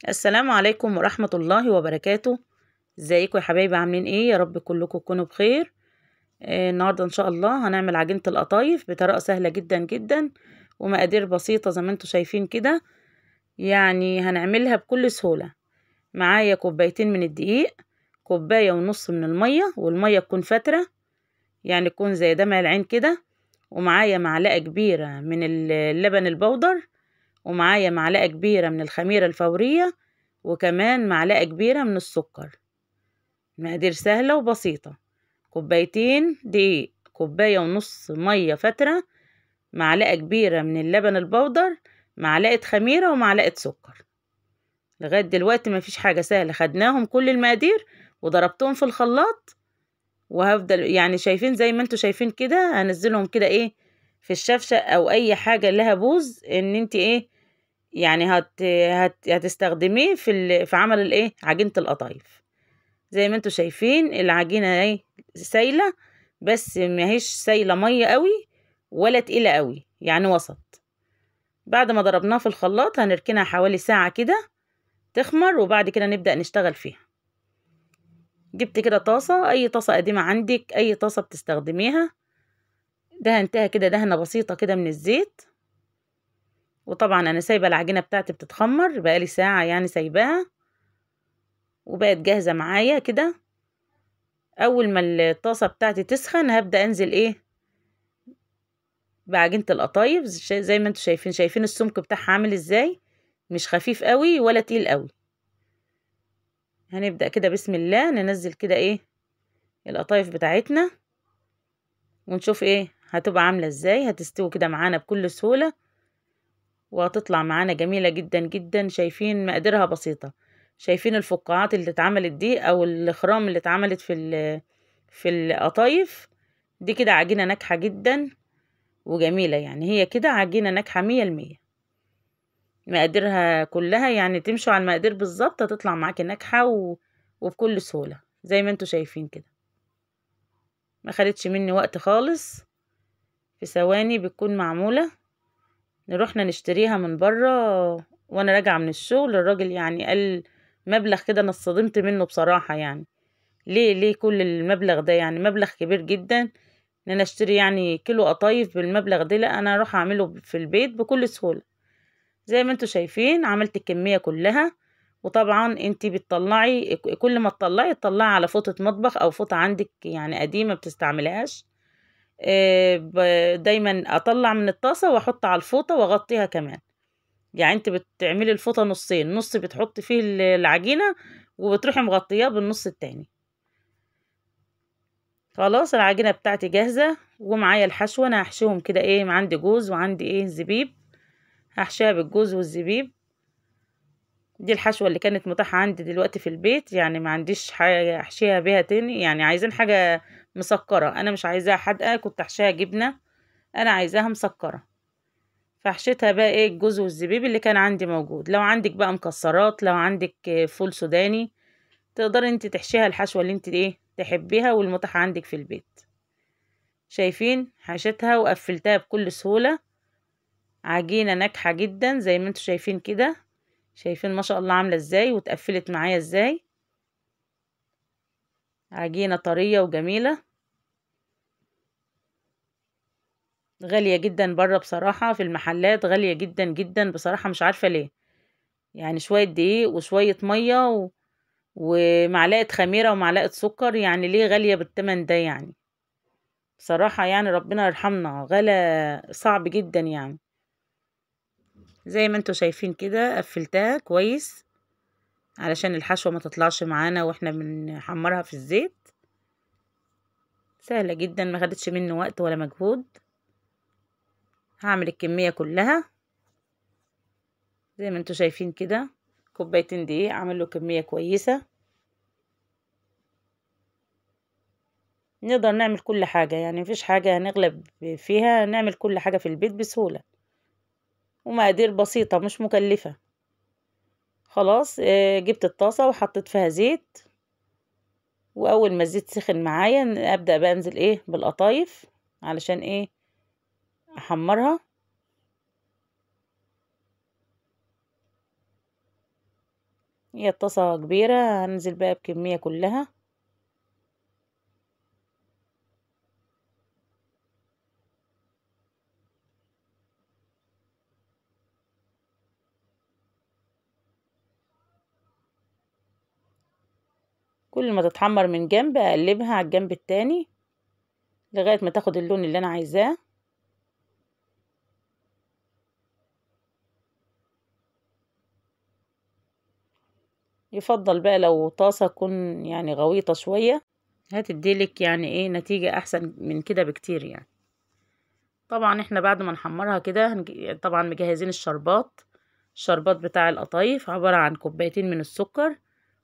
السلام عليكم ورحمة الله وبركاته. ازيكم يا حبايبي؟ عاملين ايه؟ يا رب كلكم تكونوا بخير. النهاردة ان شاء الله هنعمل عجينة القطايف بطريقة سهلة جدا جدا ومقادير بسيطة زي ما انتم شايفين كده. يعني هنعملها بكل سهولة. معايا كوبايتين من الدقيق، كوباية ونص من المية، والمية تكون فترة يعني تكون زي دمع العين كده. ومعايا معلقة كبيرة من اللبن البودر، ومعايا معلقة كبيرة من الخميرة الفورية، وكمان معلقة كبيرة من السكر. مقادير سهلة وبسيطة. كوبايتين دقيق، كوباية ونص مية فترة، معلقة كبيرة من اللبن البودر، معلقة خميرة، ومعلقة سكر. لغاية دلوقتي مفيش حاجة سهلة، خدناهم كل المقادير وضربتهم في الخلاط. وهفضل يعني شايفين زي ما انتوا شايفين كده، هنزلهم كده ايه في الشفشة او اي حاجة لها بوز ان انت ايه يعني هتستخدميه في عمل الايه عجينة القطايف. زي ما انتوا شايفين العجينة اهي سايلة، بس ماهيش سايلة مية قوي ولا تقيلة قوي، يعني وسط. بعد ما ضربناها في الخلاط هنركنها حوالي ساعة كده تخمر، وبعد كده نبدأ نشتغل فيها. جبت كده طاسة، اي طاسة قديمة عندك، اي طاسة بتستخدميها. دهنتها كده دهنة بسيطة كده من الزيت. وطبعا انا سايبة العجينة بتاعتي بتتخمر بقالي ساعة، يعني سايباها وبقت جاهزة معايا كده. اول ما الطاسة بتاعتي تسخن هبدأ انزل ايه بعجينة القطايف. زي ما انتوا شايفين السمك بتاعها عامل ازاي، مش خفيف قوي ولا تقيل قوي. هنبدأ كده بسم الله ننزل كده ايه القطايف بتاعتنا، ونشوف ايه هتبقى عاملة ازاي. هتستوي كده معانا بكل سهولة وهتطلع معانا جميلة جدا جدا. شايفين مقاديرها بسيطة، شايفين الفقاعات اللي اتعملت دي او الخرام اللي اتعملت في القطايف دي. كده عجينة ناجحة جدا وجميلة، يعني هي كده عجينة ناجحة 100%. مقاديرها كلها يعني تمشوا على المقادير بالظبط هتطلع معاكي ناجحة وبكل سهولة زي ما انتوا شايفين كده. ما خدتش مني وقت خالص، في ثواني بتكون معمولة. نروحنا نشتريها من بره. وانا راجعة من الشغل الراجل يعني قال مبلغ كده، انا اتصدمت منه بصراحة. يعني ليه كل المبلغ ده؟ يعني مبلغ كبير جدا ان انا اشتري يعني كيلو قطايف بالمبلغ ده. لا، انا اروح اعمله في البيت بكل سهولة. زي ما انتوا شايفين عملت الكمية كلها. وطبعا انتي بتطلعي كل ما تطلعي على فوطة مطبخ او فوطة عندك يعني قديمة بتستعملهاش. دايما اطلع من الطاسة واحط على الفوطة واغطيها كمان. يعني انت بتعملي الفوطة نصين، نص بتحطي فيه العجينة وبتروحي مغطياه بالنص التاني. خلاص العجينة بتاعتي جاهزة ومعايا الحشوة. انا هحشيهم كده ايه، عندي جوز وعندي ايه زبيب. هحشيها بالجوز والزبيب. دي الحشوة اللي كانت متاحة عندي دلوقتي في البيت، يعني ما عنديش حاجة احشيها بيها تاني. يعني عايزين حاجة مسكرة، انا مش عايزاها حادقة، كنت احشيها جبنة، انا عايزاها مسكرة. فحشيتها بقى ايه الجوز والزبيب اللي كان عندي موجود. لو عندك بقى مكسرات، لو عندك فول سوداني، تقدري انت تحشيها الحشوة اللي انت ايه تحبيها والمتاحة عندك في البيت. شايفين حشيتها وقفلتها بكل سهولة. عجينة ناجحة جدا زي ما انتوا شايفين كده. شايفين ما شاء الله عاملة ازاي واتقفلت معايا ازاي. عجينة طرية وجميلة. غالية جدا بره بصراحة، في المحلات غالية جدا جدا بصراحة، مش عارفة ليه. يعني شوية دقيق وشوية مية ومعلقة خميرة ومعلقة سكر، يعني ليه غالية بالتمن ده يعني؟ بصراحة يعني ربنا يرحمنا، غلا صعب جدا يعني. زي ما انتوا شايفين كده قفلتها كويس علشان الحشوة ما تطلعش معانا واحنا بنحمرها في الزيت. سهلة جدا، ما خدتش مني وقت ولا مجهود. هعمل الكمية كلها زي ما انتوا شايفين كده. كوبايتين دقيق اعمل له كمية كويسة. نقدر نعمل كل حاجة، يعني مفيش حاجة هنغلب فيها، نعمل كل حاجة في البيت بسهولة ومقادير بسيطة مش مكلفة. خلاص جبت الطاسة وحطيت فيها زيت. واول ما الزيت سخن معايا ابدأ بقى انزل ايه بالقطايف علشان ايه احمرها. هي الطاسة كبيرة، هنزل بقى بكمية كلها. كل ما تتحمر من جنب اقلبها على الجنب التاني لغاية ما تاخد اللون اللي انا عايزاه. يفضل بقى لو طاسة تكون يعني غويطة شوية، هتديلك يعني ايه نتيجة احسن من كده بكتير يعني. طبعا احنا بعد ما نحمرها كده طبعا مجهزين الشربات. الشربات بتاع القطايف عبارة عن كوبايتين من السكر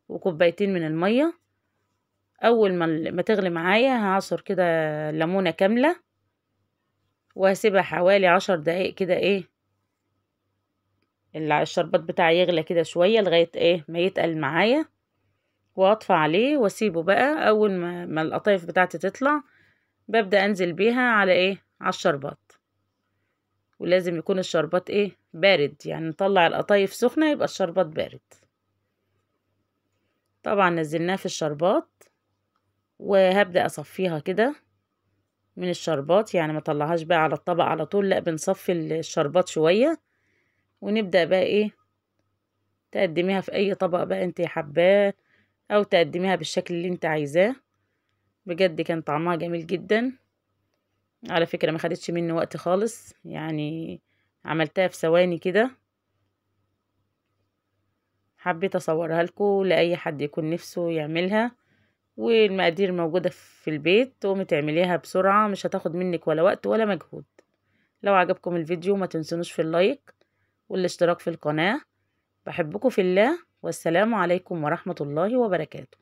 وكوبايتين من المية. اول ما تغلي معايا هعصر كده ليمونة كاملة، وهسيبها حوالي 10 دقايق كده ايه الشربات بتاعي يغلى كده شوية لغاية ايه ما يتقل معايا، واطفى عليه واسيبه بقى. اول ما القطايف بتاعتي تطلع ببدأ انزل بيها على ايه على الشربات. ولازم يكون الشربات ايه بارد، يعني نطلع القطايف سخنة يبقى الشربات بارد. طبعا نزلناه في الشربات، وهبدأ اصفيها كده من الشربات، يعني ما طلعهاش بقى على الطبق على طول، لا بنصفي الشربات شوية. ونبدأ بقى ايه تقدميها في اي طبق بقى انت حباه، او تقدميها بالشكل اللي انت عايزاه. بجد كان طعمها جميل جدا على فكرة، ما خدتش مني وقت خالص، يعني عملتها في ثواني كده. حبيت اصورها لكم لاي حد يكون نفسه يعملها، والمقادير موجودة في البيت، تقومي تعمليها بسرعة مش هتاخد منك ولا وقت ولا مجهود. لو عجبكم الفيديو ما تنسونوش في اللايك والاشتراك في القناة. بحبكم في الله، والسلام عليكم ورحمة الله وبركاته.